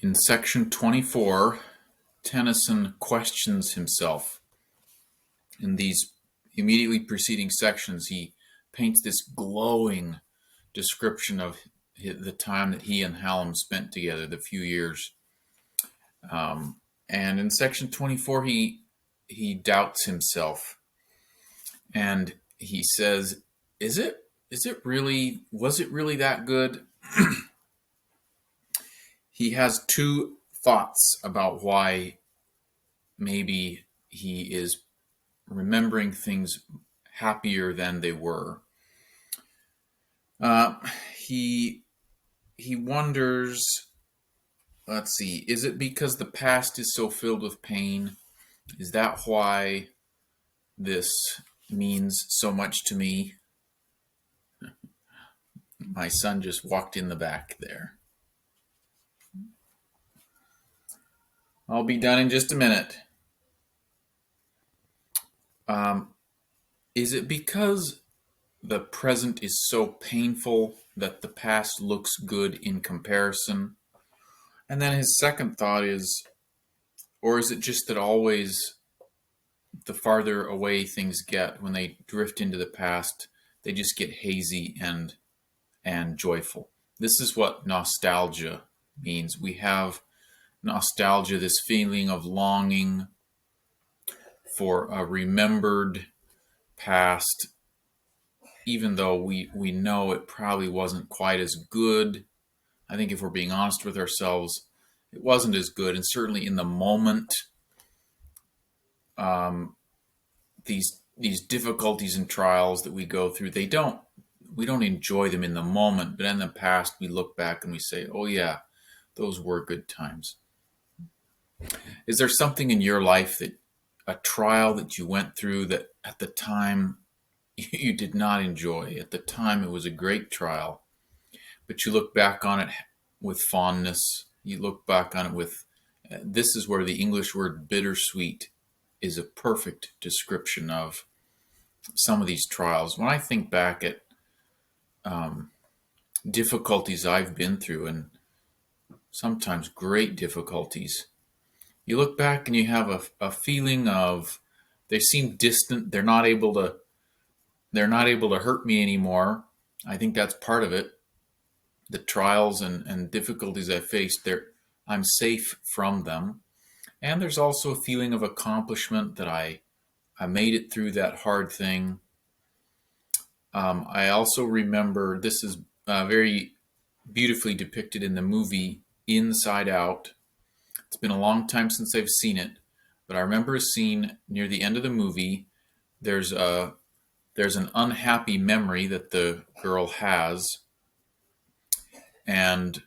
In section 24, Tennyson questions himself. In these immediately preceding sections, he paints this glowing description of the time that he and Hallam spent together, the few years. And in section 24, he doubts himself, and he says, "Was it really that good?" He has two thoughts about why maybe he is remembering things happier than they were. Uh, he he wonders. Let's see. Is it because the past is so filled with pain? Is that why this means so much to me? My son just walked in the back there. I'll be done in just a minute. Is it because the present is so painful that the past looks good in comparison? And then his second thought is, or is it just that always the farther away things get, when they drift into the past, they just get hazy and joyful? This is what nostalgia means. We have nostalgia, this feeling of longing for a remembered past, even though we know it probably wasn't quite as good. I think if we're being honest with ourselves, it wasn't as good. And certainly in the moment, these difficulties and trials that we go through, we don't enjoy them in the moment, but in the past we look back and we say, oh yeah, those were good times. Is there something in your life, that a trial that you went through, that at the time you did not enjoy? At the time it was a great trial, but you look back on it with fondness. You look back on it with, this is where the English word bittersweet is a perfect description of some of these trials. When I think back at difficulties I've been through, and sometimes great difficulties, you look back and you have a feeling of, they seem distant. They're not able to hurt me anymore. I think that's part of it. The trials and difficulties I faced, I'm safe from them. And there's also a feeling of accomplishment, that I made it through that hard thing. I also remember, this is very beautifully depicted in the movie Inside Out. It's been a long time since I've seen it, but I remember a scene near the end of the movie. There's an unhappy memory that the girl has, and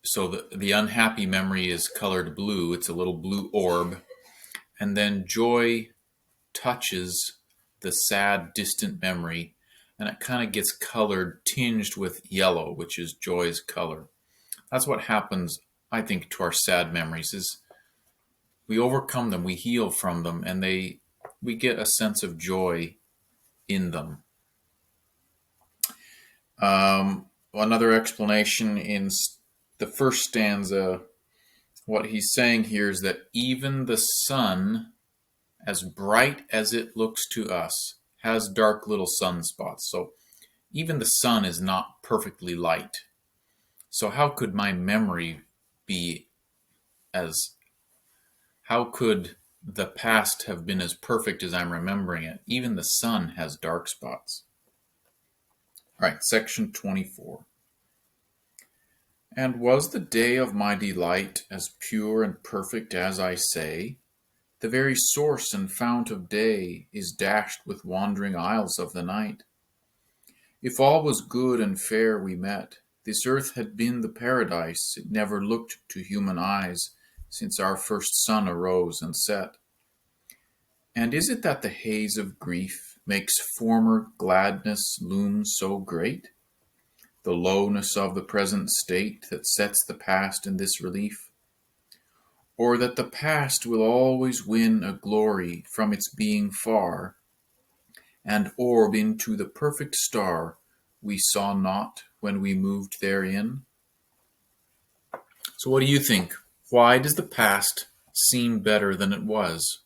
so the unhappy memory is colored blue. It's a little blue orb, and then joy touches the sad, distant memory, and it kind of gets colored, tinged with yellow, which is joy's color. That's what happens, I think, to our sad memories, is we overcome them, we heal from them, and we get a sense of joy in them. Another explanation in the first stanza, what he's saying here is that even the sun, as bright as it looks to us, has dark little sunspots. So even the sun is not perfectly light. So how could my memory be how could the past have been as perfect as I'm remembering it? Even the sun has dark spots. All right, section 24. And was the day of my delight as pure and perfect as I say? The very source and fount of day is dashed with wandering isles of the night. If all was good and fair we met, this earth had been the paradise it never looked to human eyes since our first sun arose and set. And is it that the haze of grief makes former gladness loom so great? The lowness of the present state that sets the past in this relief? Or that the past will always win a glory from its being far, and orb into the perfect star we saw not when we moved therein? So, what do you think? Why does the past seem better than it was?